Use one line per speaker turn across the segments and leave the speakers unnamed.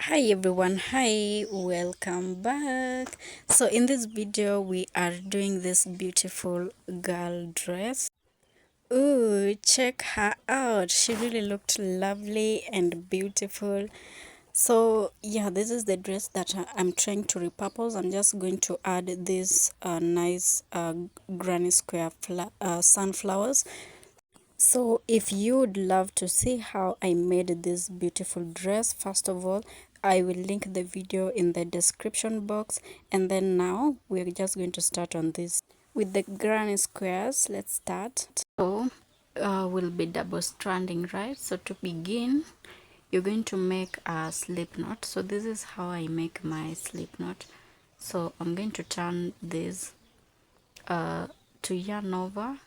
Hi everyone, hi, welcome back. So in this video we are doing this beautiful girl dress. Ooh, check her out, she really looked lovely and beautiful. So yeah, this is the dress that I'm trying to repurpose. I'm just going to add this nice granny square sunflowers. So if you would love to see how I made this beautiful dress, first of all, I will link the video in the description box, and then now we're just going to start on this. With the granny squares, let's start. So we'll be double stranding, right? So to begin, you're going to make a slip knot. So this is how I make my slip knot. So I'm going to turn this to yarn over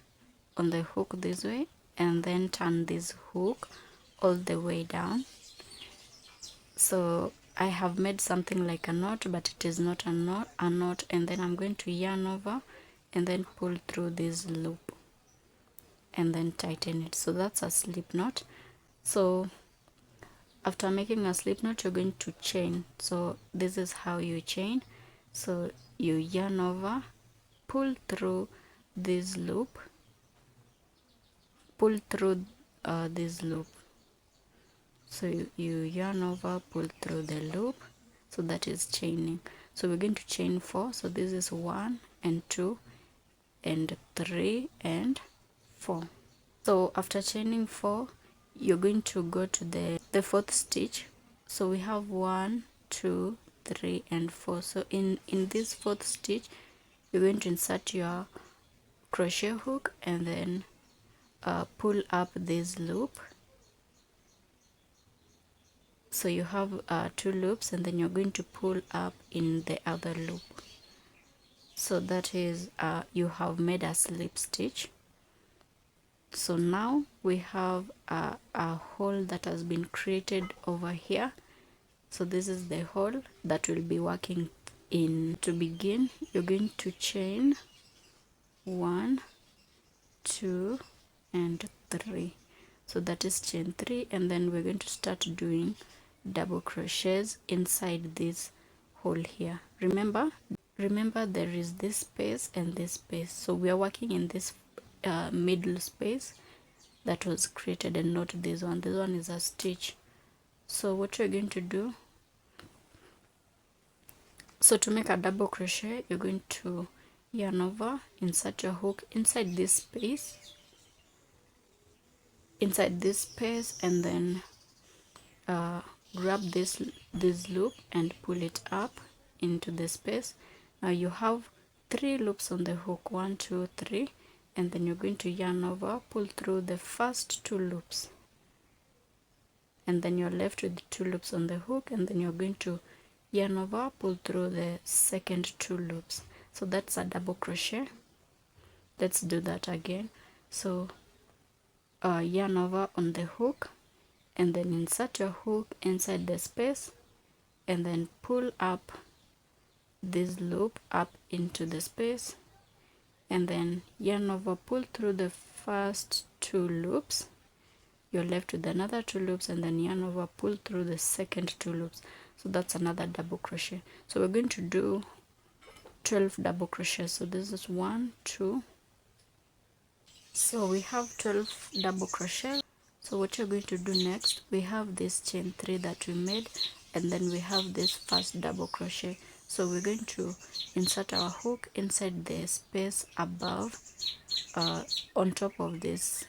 on the hook this way, and then turn this hook all the way down. So I have made something like a knot, but it is not a knot, and then I'm going to yarn over and then pull through this loop and then tighten it. So that's a slip knot. So after making a slip knot, you're going to chain. So this is how you chain. So you yarn over, pull through this loop, pull through this loop. So you yarn over, pull through the loop. So that is chaining. So we're going to chain 4. So this is 1 and 2 and 3 and 4. So after chaining 4, you're going to go to the fourth stitch. So we have 1, 2, 3 and 4. So in this fourth stitch, you're going to insert your crochet hook and then pull up this loop. So you have 2 loops, and then you're going to pull up in the other loop. So that is you have made a slip stitch. So now we have a hole that has been created over here. So this is the hole that will be working in. To begin, you're going to chain 1, 2 and 3. So that is chain 3, and then we're going to start doing double crochets inside this hole here. Remember there is this space and this space, so we are working in this middle space that was created, and not this one. This one is a stitch. So what you're going to do, so to make a double crochet, you're going to yarn over, insert your hook inside this space, and then grab this loop and pull it up into the space. Now you have 3 loops on the hook, 1, 2, 3, and then you're going to yarn over, pull through the first 2 loops, and then you're left with 2 loops on the hook, and then you're going to yarn over, pull through the second 2 loops. So that's a double crochet. Let's do that again. So yarn over on the hook, and then insert your hook inside the space, and then pull up this loop up into the space, and then yarn over, pull through the first 2 loops. You're left with another 2 loops, and then yarn over, pull through the second 2 loops. So that's another double crochet. So we're going to do 12 double crochets. So this is 1, 2. So we have 12 double crochets. So what you're going to do next, we have this chain 3 that we made, and then we have this first double crochet. So we're going to insert our hook inside the space above, on top of this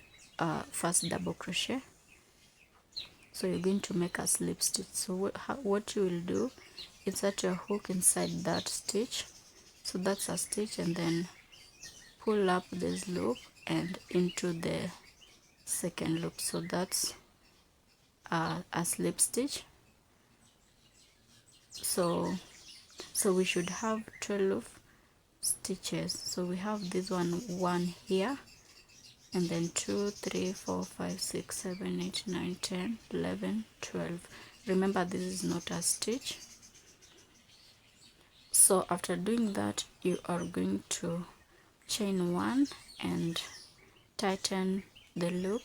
first double crochet. So you're going to make a slip stitch. So what you will do, insert your hook inside that stitch. So that's a stitch, and then pull up this loop and into the second loop. So that's a slip stitch. So we should have 12 stitches. So we have this one here, and then 2, 3, 4, 5, 6, 7, 8, 9, 10, 11, 12. Remember, this is not a stitch. So after doing that, you are going to chain 1 and tighten the loop,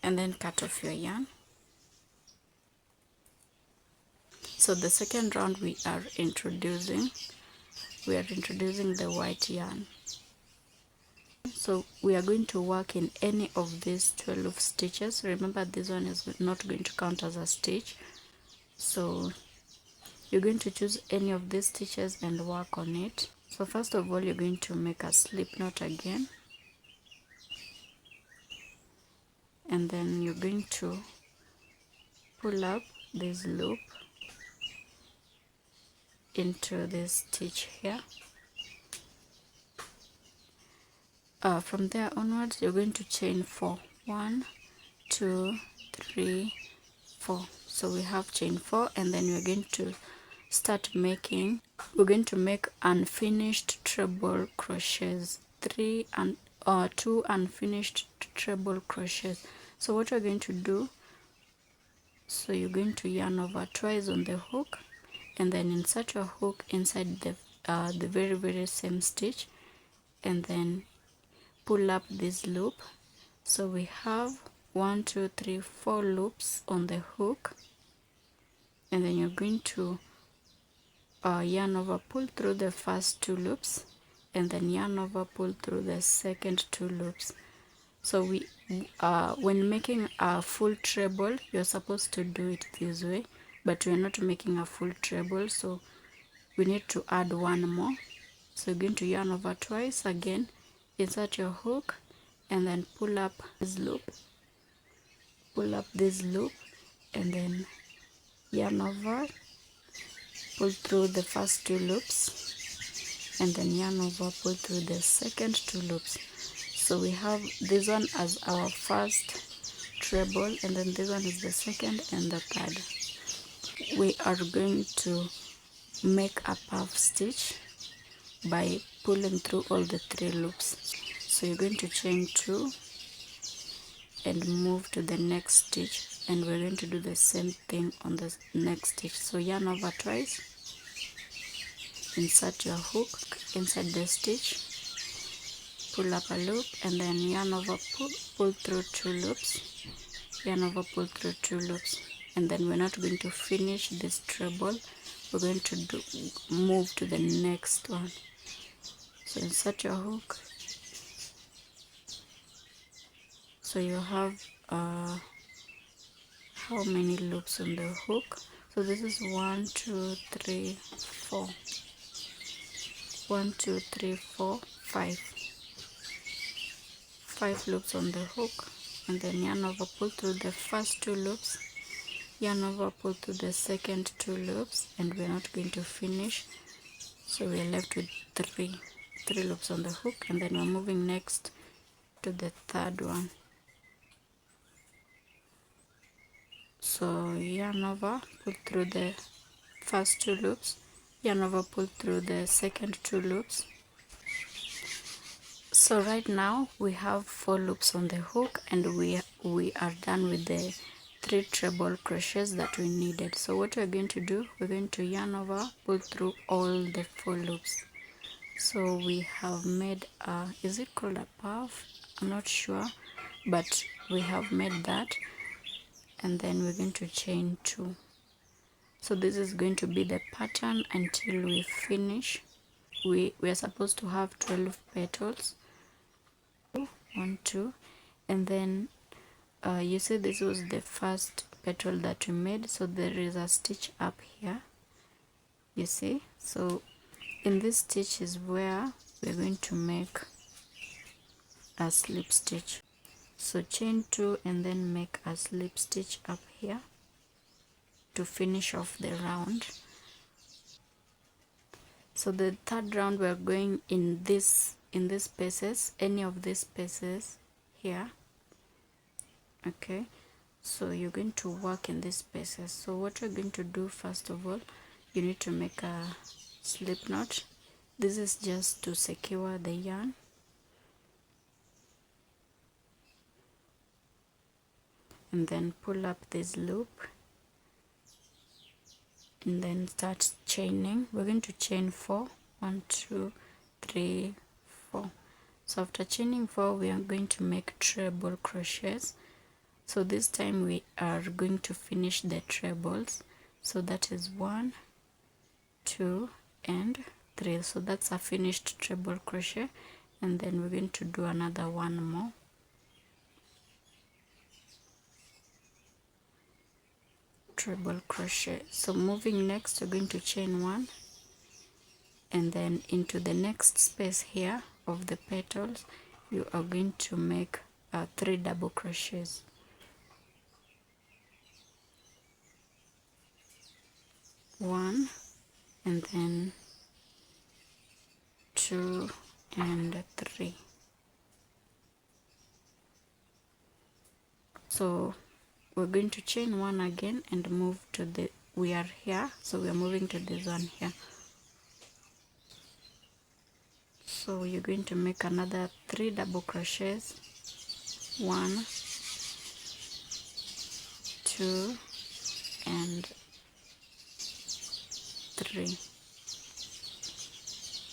and then cut off your yarn. So the second round we are introducing the white yarn. So we are going to work in any of these 12 stitches. Remember, this one is not going to count as a stitch, so you're going to choose any of these stitches and work on it. So first of all, you're going to make a slip knot again, and then you're going to pull up this loop into this stitch here. From there onwards, you're going to chain 4. 1, 2, 3, 4. So we have chain 4, and then we're going to make unfinished treble crochets, 2 unfinished treble crochets. So what you're going to do, so you're going to yarn over twice on the hook, and then insert your hook inside the very same stitch, and then pull up this loop. So we have 1, 2, 3, 4 loops on the hook, and then you're going to yarn over, pull through the first 2 loops, and then yarn over, pull through the second 2 loops. So we when making a full treble, you're supposed to do it this way, but we're not making a full treble, so we need to add 1 more. So you're going to yarn over twice again, insert your hook, and then pull up this loop, and then yarn over, pull through the first 2 loops, and then yarn over, pull through the second 2 loops. So we have this one as our first treble, and then this one is the second and the third. We are going to make a puff stitch by pulling through all the 3 loops. So you're going to chain 2 and move to the next stitch, and we're going to do the same thing on the next stitch. So yarn over twice, insert your hook inside the stitch, pull up a loop, and then yarn over, pull through 2 loops, yarn over, pull through 2 loops, and then we're not going to finish this treble. We're going to move to the next one. So insert your hook. So you have how many loops on the hook? So this is 1, 2, 3, 4. 1, 2, 3, 4, 5. 5 loops on the hook, and then yarn over, pull through the first 2 loops, yarn over, pull through the second 2 loops, and we're not going to finish. So we're left with 3 loops on the hook, and then we're moving next to the third one. So yarn over, pull through the first 2 loops, yarn over, pull through the second 2 loops. So right now we have 4 loops on the hook, and we are done with the 3 treble crochets that we needed. So what we're going to do, we're going to yarn over, pull through all the 4 loops. So we have made is it called a puff? I'm not sure, but we have made that, and then we're going to chain 2. So this is going to be the pattern until we finish. We are supposed to have 12 petals. 1, 2, and then you see this was the first petal that we made, so there is a stitch up here, you see. So in this stitch is where we're going to make a slip stitch. So chain 2 and then make a slip stitch up here to finish off the round. So the third round we're going in these spaces, any of these spaces here. Okay, so you're going to work in these spaces. So what you're going to do, first of all, you need to make a slip knot. This is just to secure the yarn, and then pull up this loop, and then start chaining. We're going to chain 4. 1, 2, 3, 4. So after chaining 4, we are going to make treble crochets. So this time we are going to finish the trebles. So that is 1, 2 and 3. So that's a finished treble crochet, and then we're going to do another one more. Treble crochet. So moving next, we're going to chain 1, and then into the next space here of the petals you are going to make 3 double crochets. 1 and then 2 and 3. So we're going to chain 1 again and move to the, we are here, so we are moving to this one here. So you're going to make another 3 double crochets. 1, 2 and 3.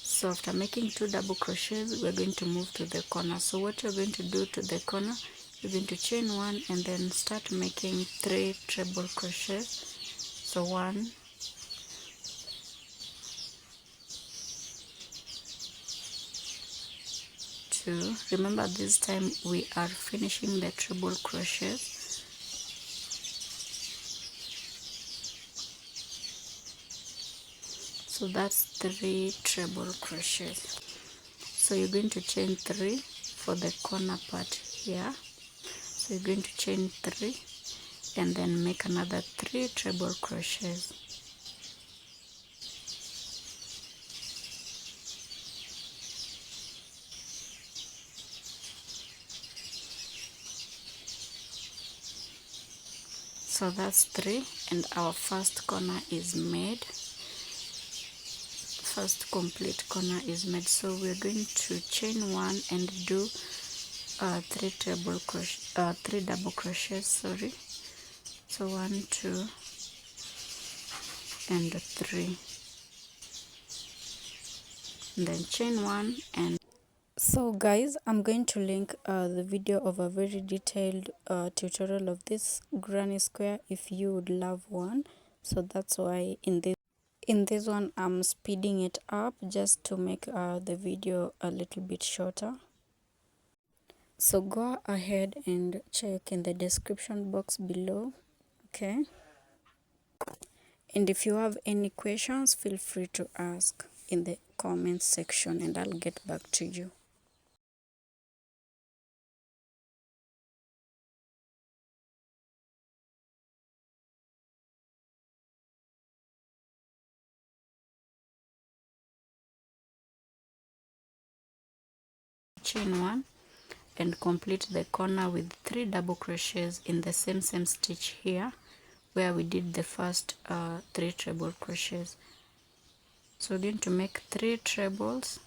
So after making 2 double crochets, we're going to move to the corner. So what you're going to do to the corner, you're going to chain 1 and then start making 3 treble crochets. So 1, 2. Remember, this time we are finishing the treble crochets. So that's 3 treble crochets. So you're going to chain 3 for the corner part here. So you're going to chain 3 and then make another 3 treble crochets. So that's 3 and our first corner is made. First complete corner is made. So we're going to chain 1 and do 3 double crochets, sorry. So 1, 2 and 3, and then chain 1 and so guys, I'm going to link the video of a very detailed tutorial of this granny square if you would love one. So that's why in this one I'm speeding it up just to make the video a little bit shorter. So go ahead and check in the description box below, okay? And if you have any questions, feel free to ask in the comments section and I'll get back to you. Chain 1 and complete the corner with 3 double crochets in the same stitch here where we did the first 3 treble crochets. So we're going to make 3 trebles.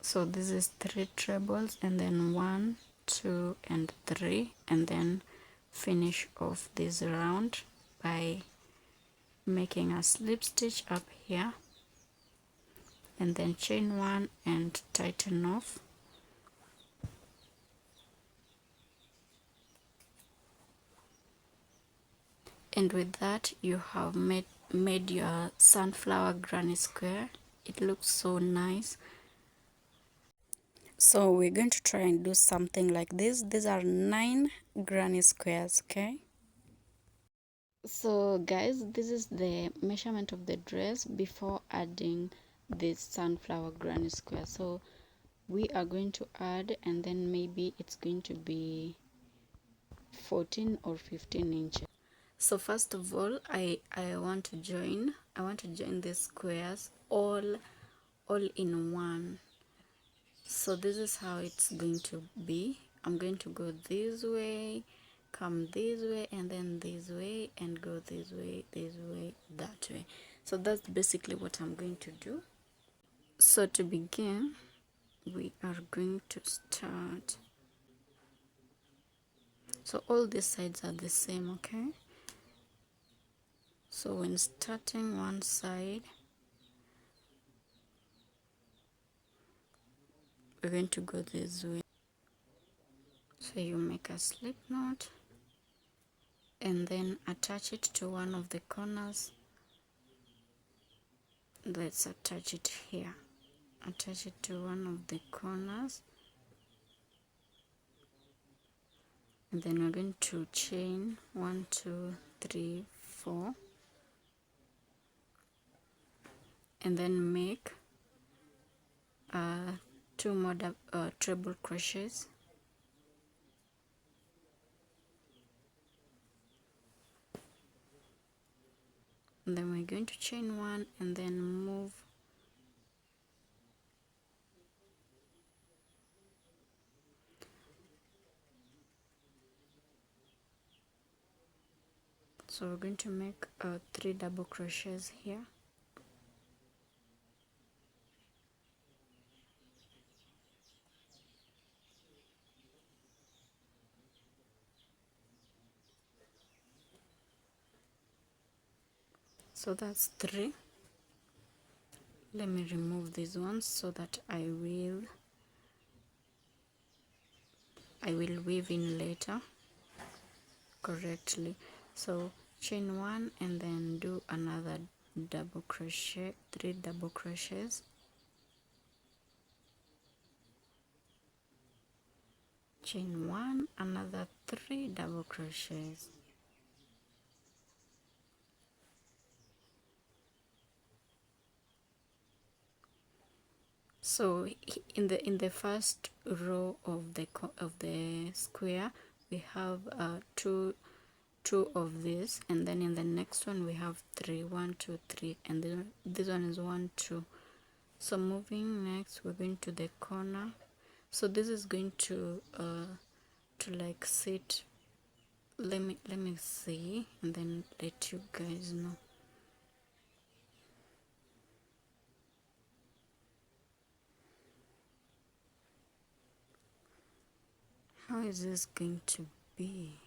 So this is 3 trebles and then 1, 2 and 3, and then finish off this round by making a slip stitch up here and then chain 1 and tighten off. And with that you have made your sunflower granny square. It looks so nice. So we're going to try and do something like this. These are 9 granny squares, okay? So guys, this is the measurement of the dress before adding this sunflower granny square. So we are going to add, and then maybe it's going to be 14 or 15 inches. So first of all, I want to join these squares all in one. So this is how it's going to be. I'm going to go this way, come this way, and then this way, and go this way, that way. So that's basically what I'm going to do. So to begin, we are going to start. So all these sides are the same, okay? So when starting one side, we're going to go this way. So you make a slip knot and then attach it to one of the corners. Let's attach it here. Attach it to one of the corners, and then we're going to chain 1 2 3 4, and then make 2 more treble crochets. And then we're going to chain 1 and then move so we're going to make 3 double crochets here. So that's 3. Let me remove these ones so that I will weave in later correctly. So chain 1 and then do another double crochet, 3 double crochets, chain 1, another 3 double crochets, so in the first row of the square we have two of this, and then in the next one we have 3, 1 2 3, and then this one is 1 2. So moving next, we're going to the corner. So this is going to like sit. Let me see and then let you guys know. How is this going to be?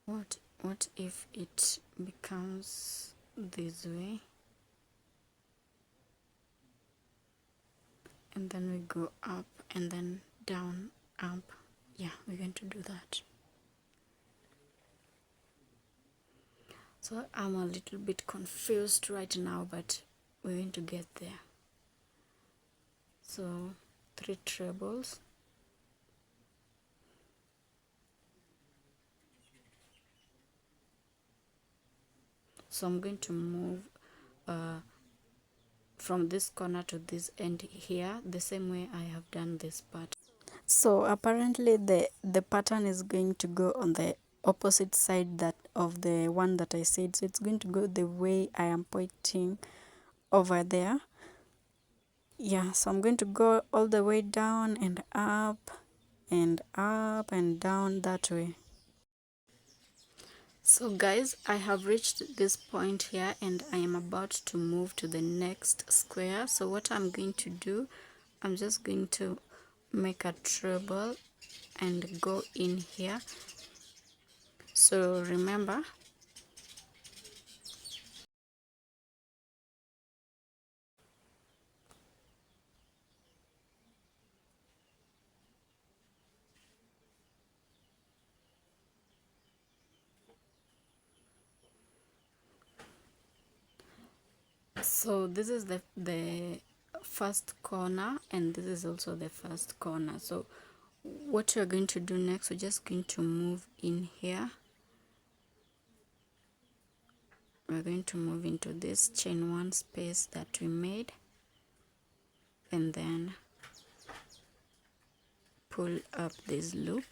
What if it becomes this way, and then we go up and then down, up? Yeah, we're going to do that. So I'm a little bit confused right now, but we're going to get there. So 3 trebles, so I'm going to move from this corner to this end here the same way I have done this part. So apparently the pattern is going to go on the opposite side that of the one that I said, so it's going to go the way I am pointing over there. Yeah, so I'm going to go all the way down and up and down that way. So guys, I have reached this point here and I am about to move to the next square. So what I'm going to do, I'm just going to make a treble and go in here. So remember, so this is the first corner and this is also the first corner. So what you're going to do next, we're just going to move in here. We're going to move into this chain 1 space that we made and then pull up this loop.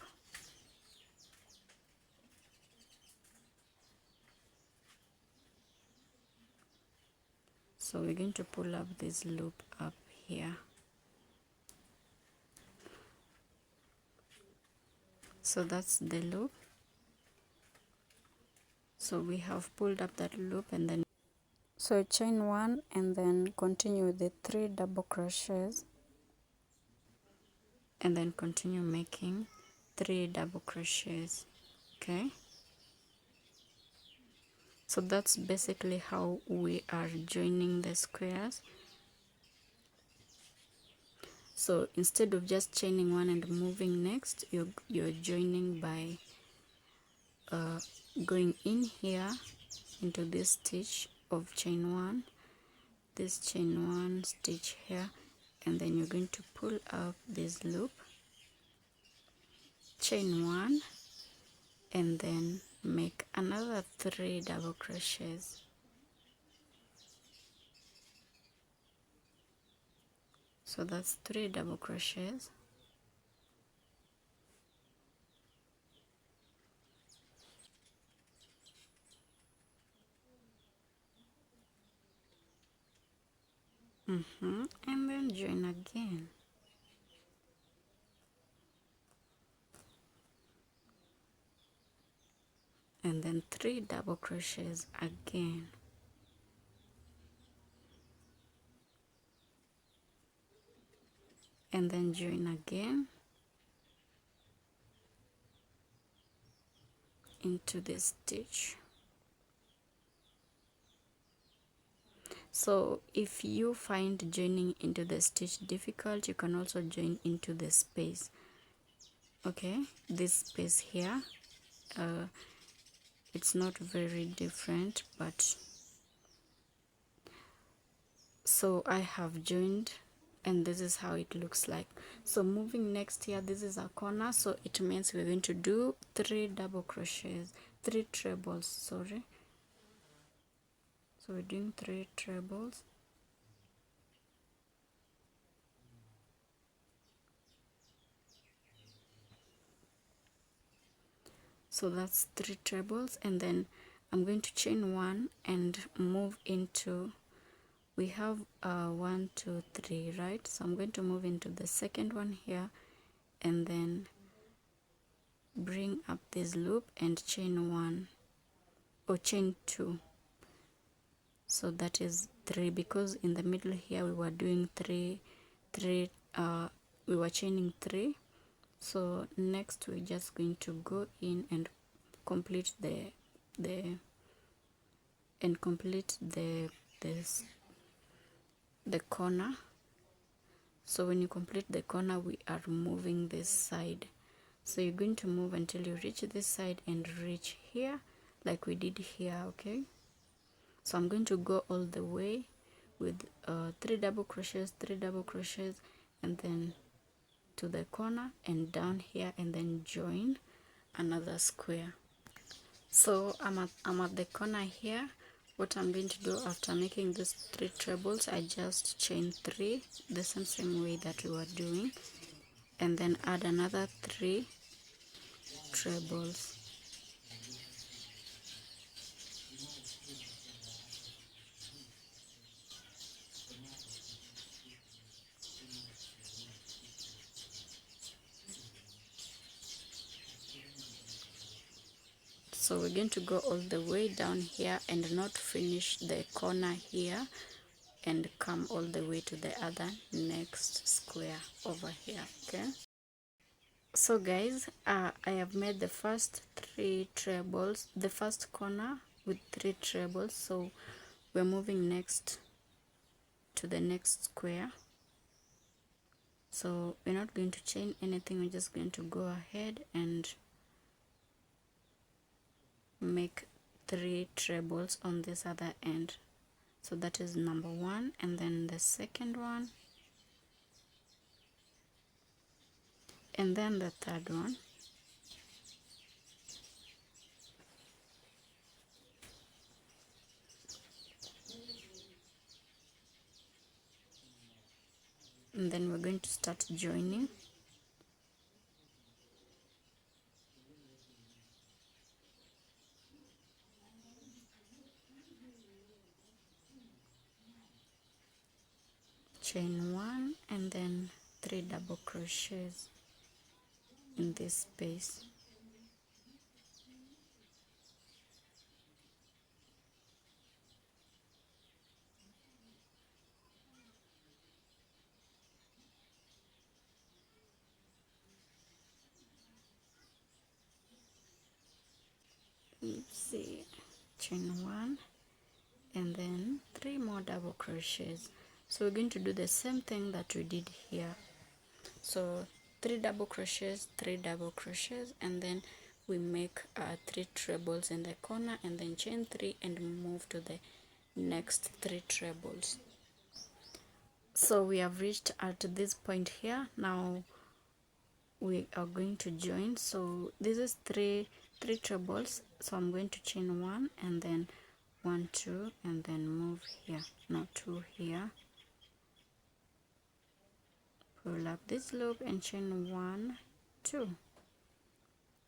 So we're going to pull up this loop up here. So that's the loop. So we have pulled up that loop and then so chain 1 and then continue with the 3 double crochets and then continue making 3 double crochets. Okay, so that's basically how we are joining the squares. So instead of just chaining one and moving next, you're joining by going in here into this stitch of chain one, this chain one stitch here, and then you're going to pull up this loop, chain one, and then make another 3 double crochets. So that's 3 double crochets. And then join again. And then 3 double crochets again. And then join again into this stitch. So if you find joining into the stitch difficult, you can also join into the space. Okay, this space here, it's not very different, but so I have joined, and this is how it looks like. So moving next here, this is a corner, so it means we're going to do 3 double crochets, 3 trebles, sorry. So we're doing 3 trebles. So that's 3 trebles, and then I'm going to chain one and move into, we have 1 2 3, right? So I'm going to move into the second one here, and then bring up this loop and chain one, or chain two. So that is 3, because in the middle here we were doing 3 we were chaining 3. So next we're just going to go in and complete the corner. So when you complete the corner, we are moving this side. So you're going to move until you reach this side and reach here like we did here. Okay, so I'm going to go all the way with 3 double crochets, 3 double crochets, and then to the corner and down here, and then join another square. So I'm at the corner here. What I'm going to do after making these 3 trebles, I just chain 3 the same way that we were doing, and then add another 3 trebles. So we're going to go all the way down here and not finish the corner here, and come all the way to the other next square over here. Okay, so guys, I have made the first 3 trebles, the first corner with 3 trebles. So we're moving next to the next square. So we're not going to chain anything, we're just going to go ahead and make 3 trebles on this other end. So that is number 1, and then the second one, and then the third one, and then we're going to start joining. Chain 1 and then 3 double crochets in this space. Let's see, chain 1 and then 3 more double crochets. So we're going to do the same thing that we did here. So 3 double crochets, 3 double crochets, and then we make 3 trebles in the corner, and then chain 3 and move to the next 3 trebles. So we have reached at this point here. Now we are going to join. So this is three trebles, so I'm going to chain 1 and then 1 2 and then move here, not 2 here, pull up this loop and chain 1 2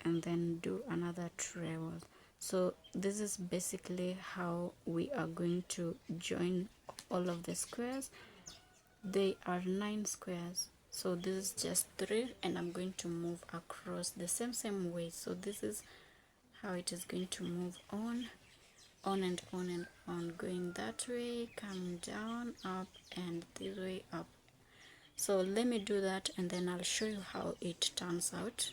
and then do another treble. So this is basically how we are going to join all of the squares. They are 9 squares, so this is just 3, and I'm going to move across the same way. So this is how it is going to move on and on and on, going that way, come down, up, and this way up. So let me do that and then I'll show you how it turns out.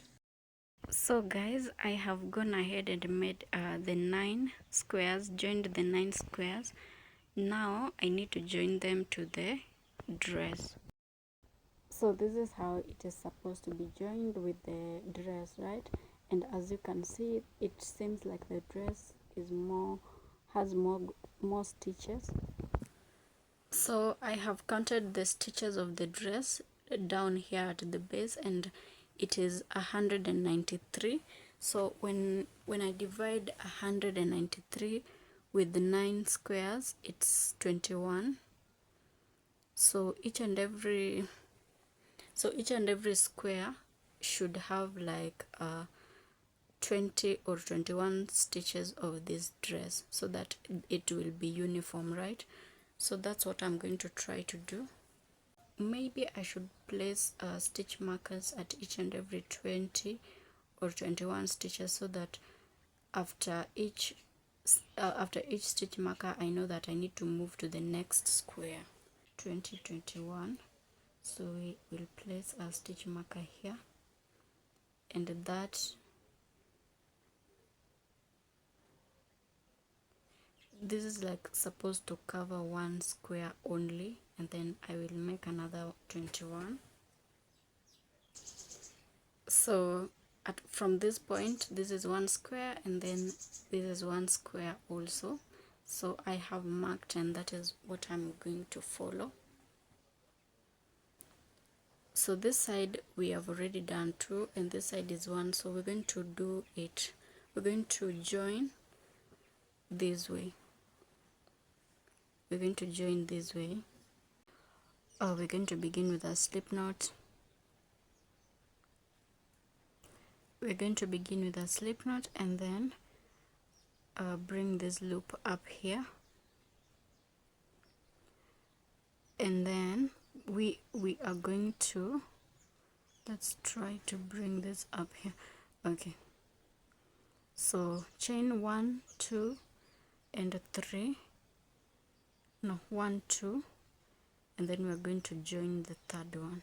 So guys, I have gone ahead and made the 9 squares, joined the 9 squares. Now I need to join them to the dress. So this is how it is supposed to be joined with the dress, right? And as you can see, it seems like the dress is has more stitches. So I have counted the stitches of the dress down here at the base, and it is 193. So when I divide 193 with 9 squares, it's 21. So each and every square should have like 20 or 21 stitches of this dress, so that it will be uniform, right? So that's what I'm going to try to do. Maybe I should place stitch markers at each and every 20 or 21 stitches, so that after each stitch marker I know that I need to move to the next square. 20 21. So we will place a stitch marker here, and that this is like supposed to cover one square only, and then I will make another 21. So from this point, this is one square, and then this is one square also. So I have marked, and that is what I'm going to follow. So this side we have already done 2, and this side is 1. So we're going to do it. We're going to join this way. We're going to join this way. We're going to begin with a slip knot. We're going to begin with a slip knot, and then bring this loop up here, and then we are going to, let's try to bring this up here. Okay, so chain 1 2 and 3, no, 1 2, and then we're going to join the third one.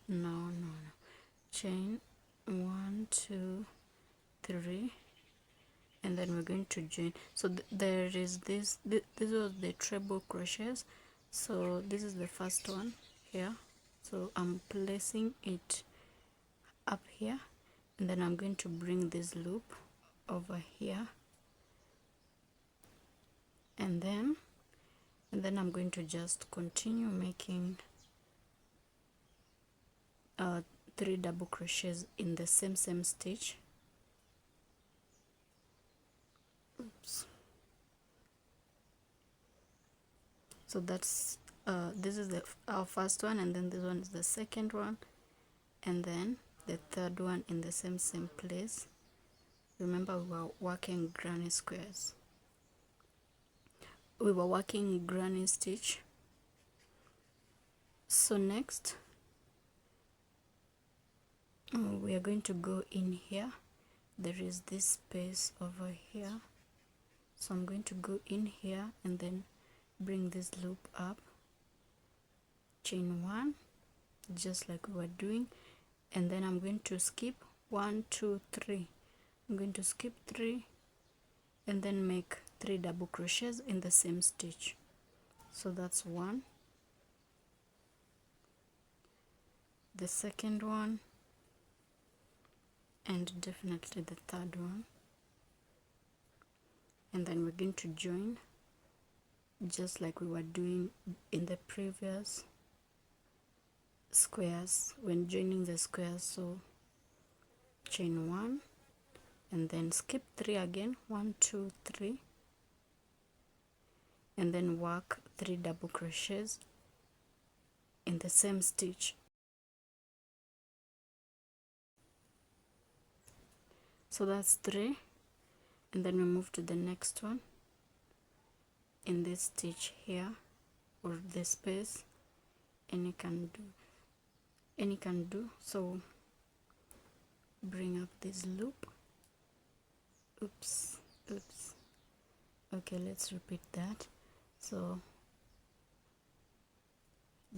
No, chain 1 2 3, and then we're going to join. So there is this was the treble crochets. So this is the first one here, so I'm placing it up here, and then I'm going to bring this loop over here, and then I'm going to just continue making 3 double crochets in the same stitch. Oops. So that's this is our first one, and then this one is the second one, and then the third one in the same place. Remember, we were working granny squares. We were working granny stitch. So next we are going to go in here. There is this space over here, so I'm going to go in here and then bring this loop up, chain 1 just like we were doing, and then I'm going to skip 1 2 3. I'm going to skip 3 and then make 3 double crochets in the same stitch. So that's 1, the second one, and definitely the third one, and then we're going to join just like we were doing in the previous squares when joining the squares. So chain 1 and then skip 3 again, 1 2 3, and then work 3 double crochets in the same stitch. So that's 3, and then we move to the next one in this stitch here, or the space any can do. So bring up this loop. Oops. Okay, let's repeat that. So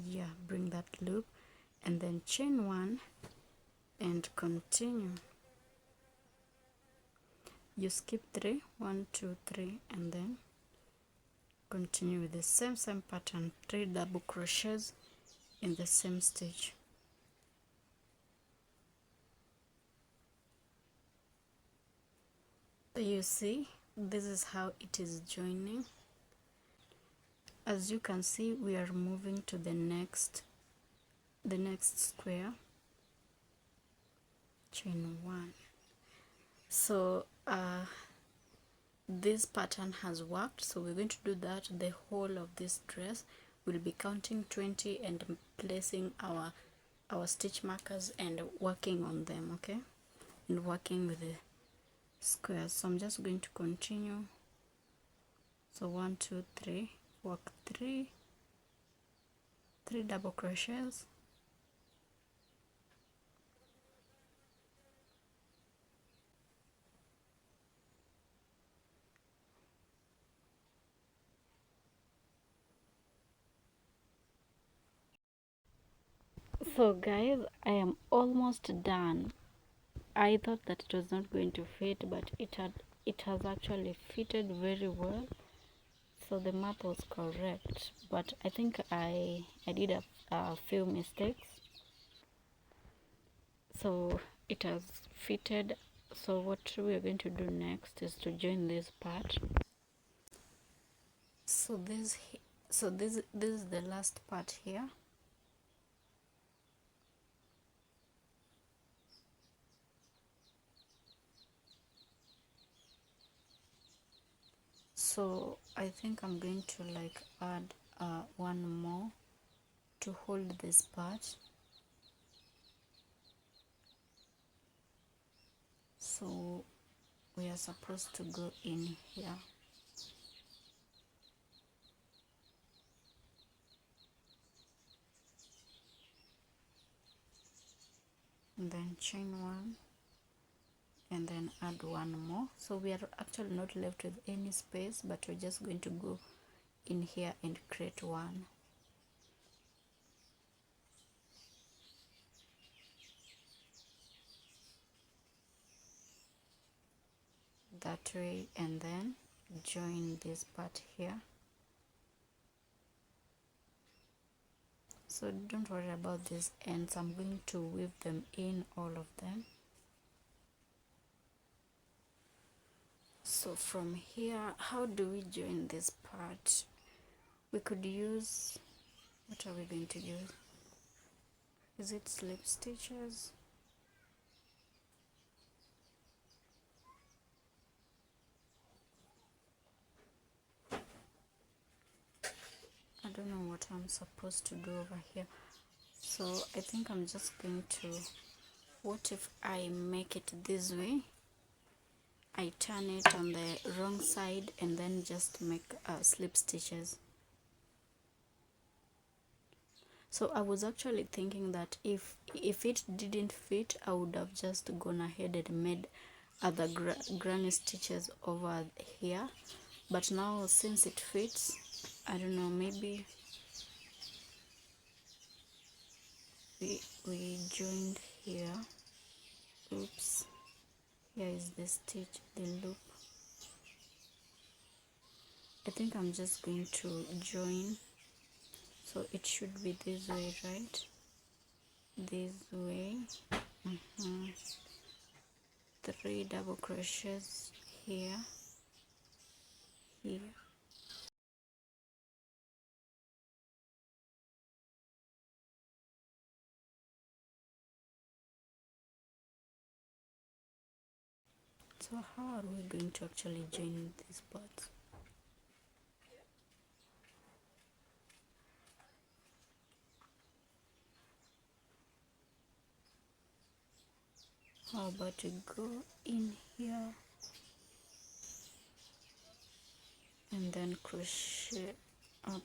yeah, bring that loop and then chain 1 and continue. You skip 3, 1 2 3, and then continue with the same pattern, 3 double crochets in the same stitch. So you see, this is how it is joining. As you can see, we are moving to the next square. Chain 1. So this pattern has worked, so we're going to do that the whole of this dress. We'll be counting 20 and placing our stitch markers and working on them, okay, and working with the squares. So I'm just going to continue. So 1 2 3, work 3 double crochets, so guys, I am almost done. I thought that it was not going to fit, but it has actually fitted very well. So the math was correct, but I think I did a few mistakes. So it has fitted. So what we are going to do next is to join this part. So this is the last part here. So I think I'm going to like add one more to hold this part. So we are supposed to go in here. And then chain 1 and then add one more. So we are actually not left with any space, but we're just going to go in here and create one. That way, and then join this part here. So don't worry about these ends, I'm going to weave them in, all of them. So from here, how do we join this part? We could use, what are we going to use? Is it slip stitches? I don't know what I'm supposed to do over here. So I think I'm just going to, what if I make it this way? I turn it on the wrong side and then just make slip stitches. So I was actually thinking that if it didn't fit, I would have just gone ahead and made other granny stitches over here. But now since it fits, I don't know, maybe we joined here. Oops, here is the stitch, the loop. I think I'm just going to join, so it should be this way, right? this way. 3 double crochets here, here. So how are we going to actually join these parts? How about we go in here and then crochet up.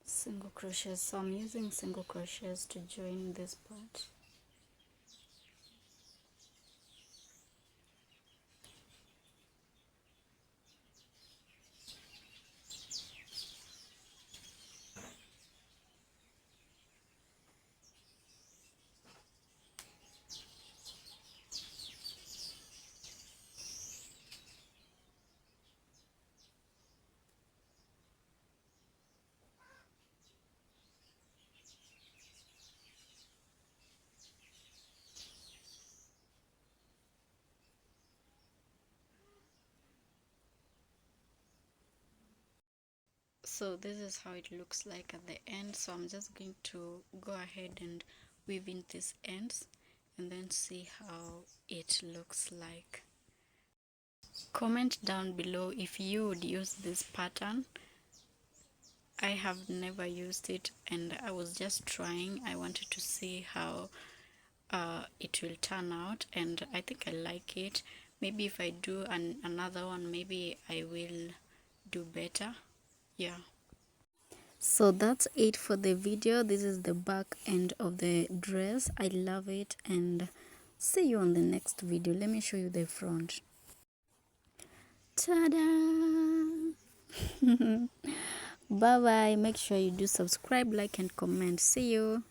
Single crochets. So I'm using single crochets to join this part. So this is how it looks like at the end. So I'm just going to go ahead and weave in these ends and then see how it looks like. Comment down below if you would use this pattern. I have never used it and I was just trying. I wanted to see how it will turn out, and I think I like it. Maybe if I do another one, maybe I will do better. Yeah. So that's it for the video. This is the back end of the dress. I love it, and see you on the next video. Let me show you the front. Ta-da! Bye bye. Make sure you do subscribe, like, and comment. See you.